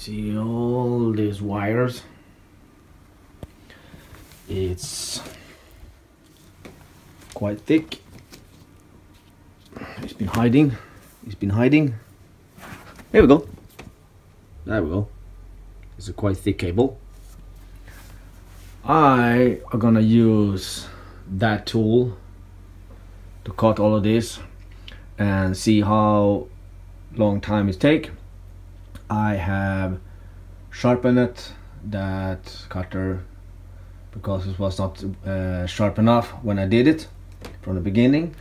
see all these wires. It's quite thick. It's been hiding. There we go. There we go. It's a quite thick cable. I am gonna use that tool to cut all of this and see how long time it take. I have sharpened that cutter because it was not sharp enough when I did it from the beginning.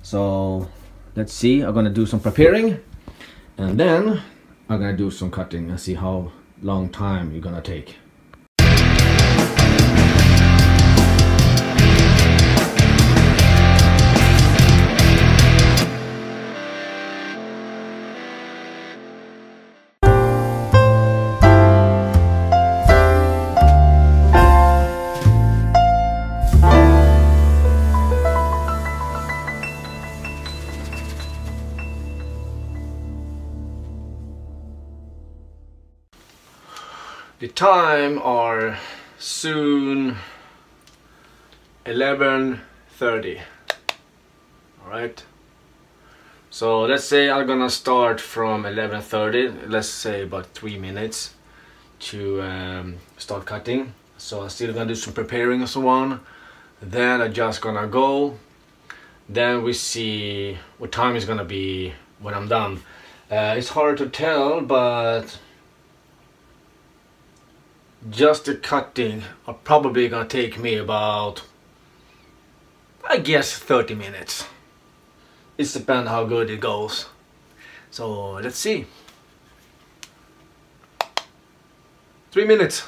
So let's see, I'm gonna do some preparing and then I'm gonna do some cutting and see how long time it's gonna take. The time are soon 11:30. Alright, so let's say I'm gonna start from 11:30, let's say about 3 minutes to start cutting. So I'm still gonna do some preparing and so on, then I'm just gonna go, then we see what time is gonna be when I'm done. It's hard to tell, but just the cutting are probably gonna take me about, I guess, 30 minutes. It depends how good it goes. So let's see. 3 minutes.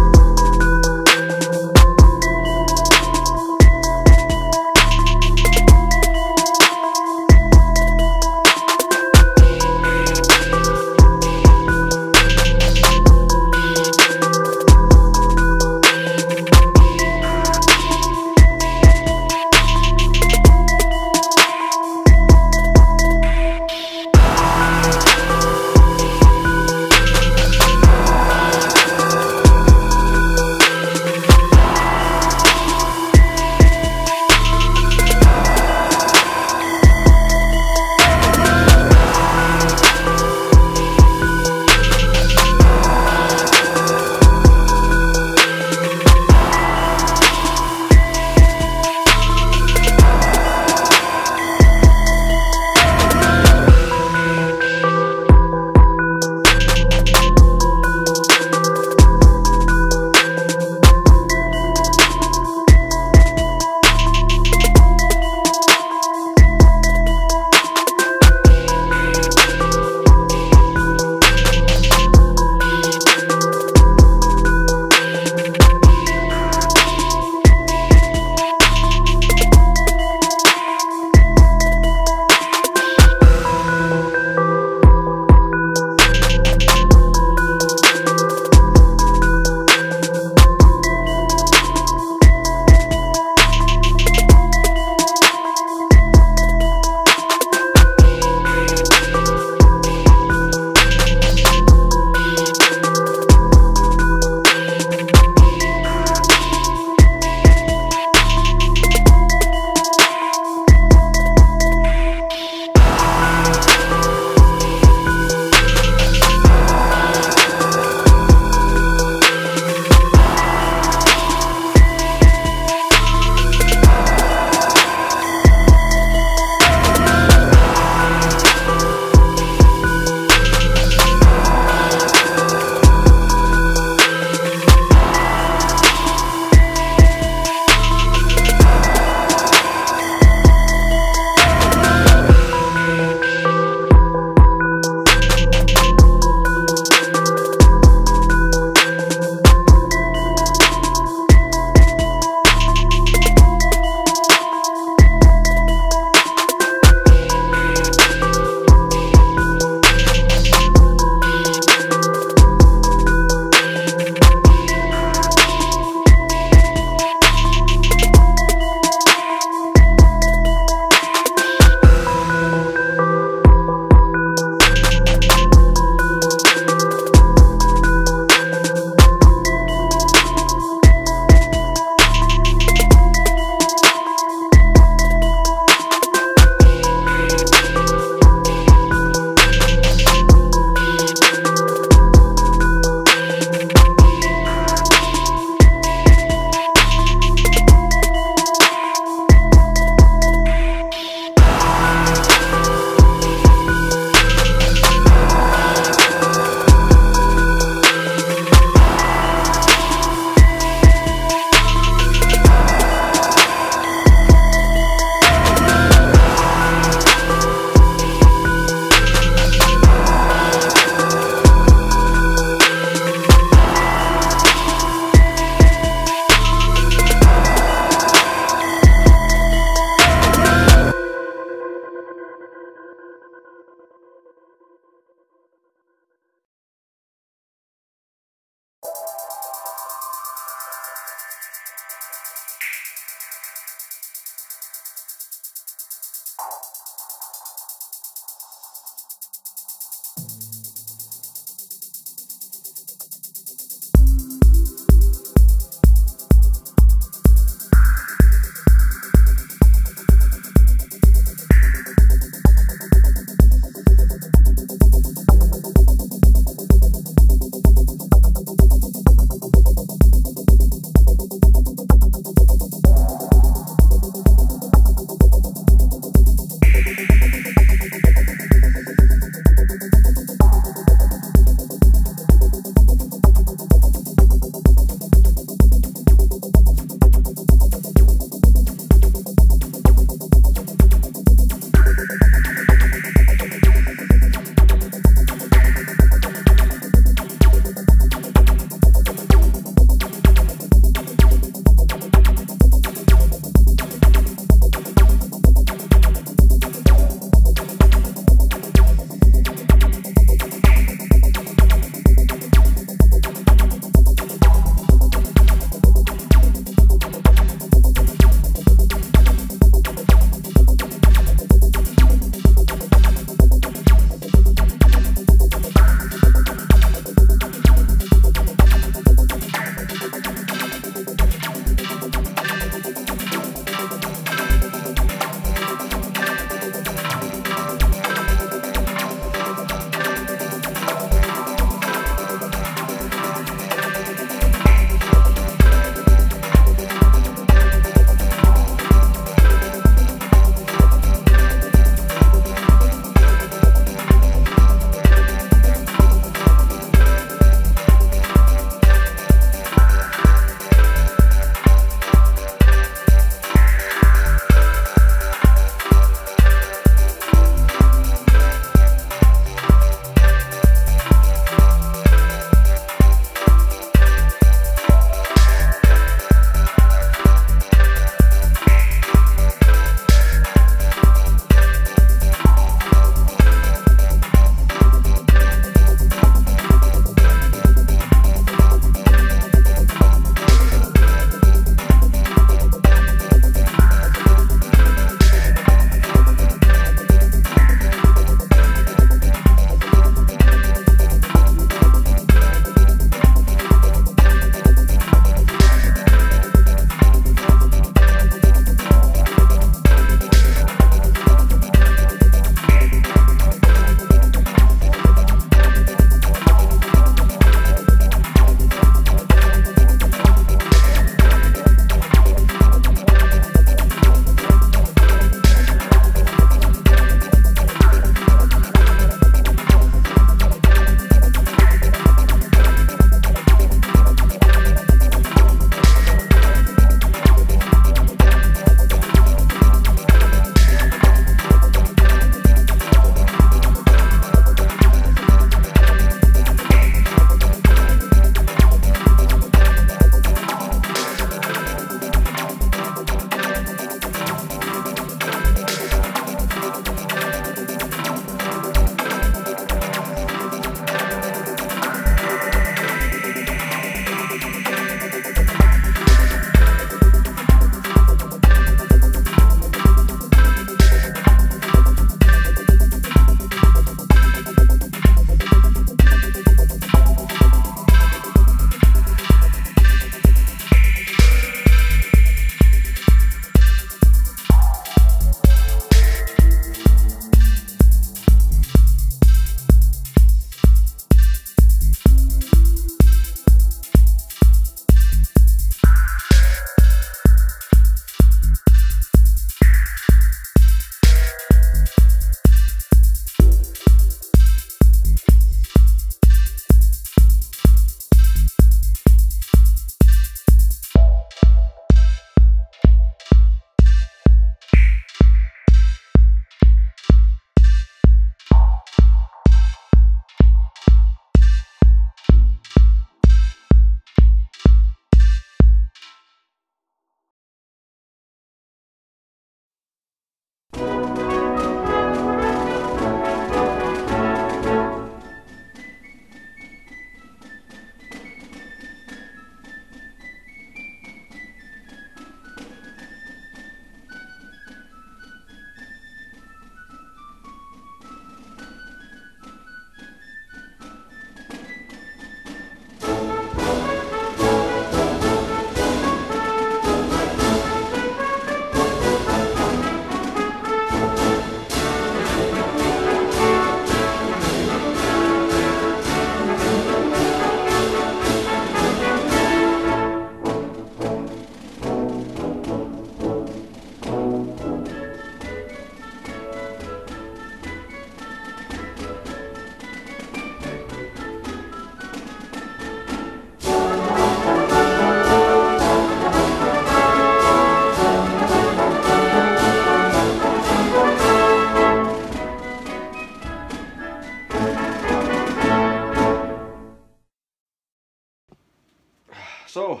So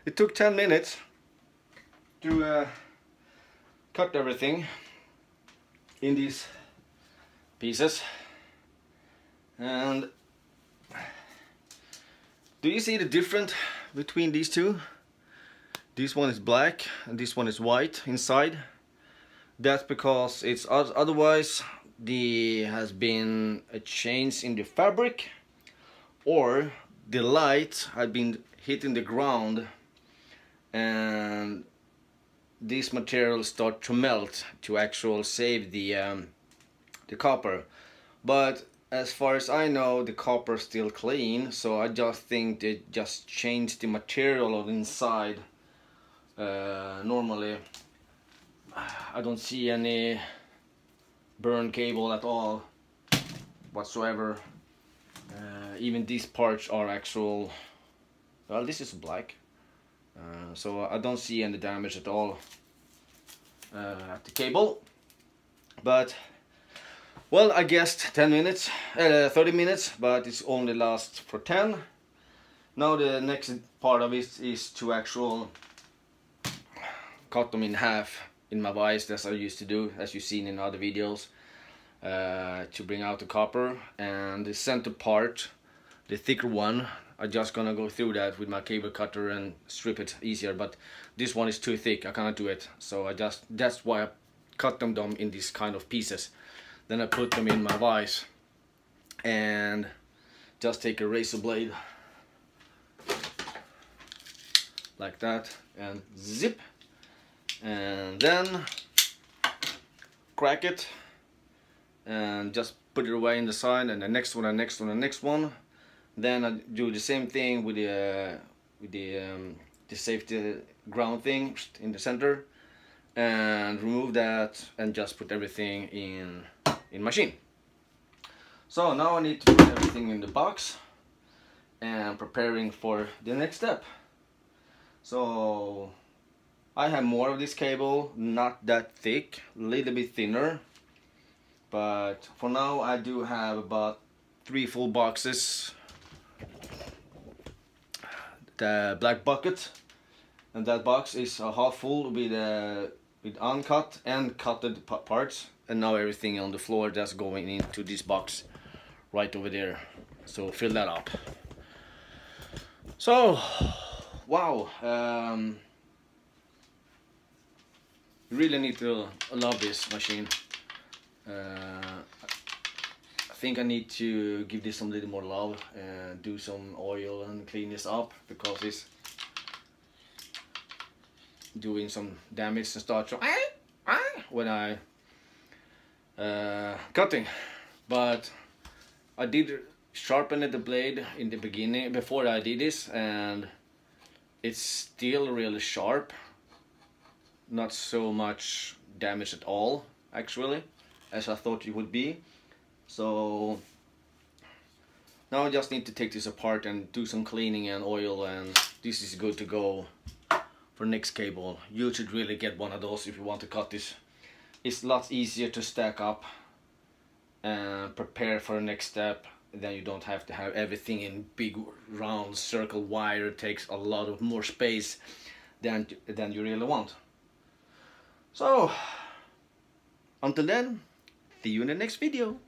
it took 10 minutes to cut everything in these pieces. And do you see the difference between these two? This one is black and this one is white inside. That's because it's otherwise there has been a change in the fabric, or the light had been hitting the ground and this material start to melt to actually save the copper. But as far as I know, the copper is still clean, so I just think they just changed the material on the inside. Normally I don't see any burn cable at all whatsoever. Even these parts are actual, well, this is black, so I don't see any damage at all at the cable. But well, I guessed 10 minutes, 30 minutes, but it's only lasts for 10. Now the next part of it is to actual cut them in half in my vise, as I used to do, as you've seen in other videos, to bring out the copper. And the center part, the thicker one, I'm just gonna go through that with my cable cutter and strip it easier, but this one is too thick, I cannot do it. So that's why I cut them down in these kind of pieces. Then I put them in my vise and just take a razor blade like that and zip, and then crack it and just put it away in the side, and the next one and next one and next one. Then I do the same thing with the safety ground thing in the center, and remove that and just put everything in machine. So now I need to put everything in the box and preparing for the next step. So I have more of this cable, not that thick, a little bit thinner, but for now I do have about 3 full boxes. The black bucket, and that box is half full with uncut and cutted parts, and now everything on the floor that's going into this box right over there. So fill that up. So wow, you really need to love this machine. I think I need to give this some little more love and do some oil and clean this up, because it's doing some damage and start to when I cutting. But I did sharpen the blade in the beginning before I did this, and it's still really sharp, not so much damage at all actually as I thought it would be. So now I just need to take this apart and do some cleaning and oil, and this is good to go for next cable. You should really get one of those if you want to cut this. It's lots easier to stack up and prepare for the next step. Then you don't have to have everything in big round circle wire. It takes a lot of more space than you really want. So until then, see you in the next video.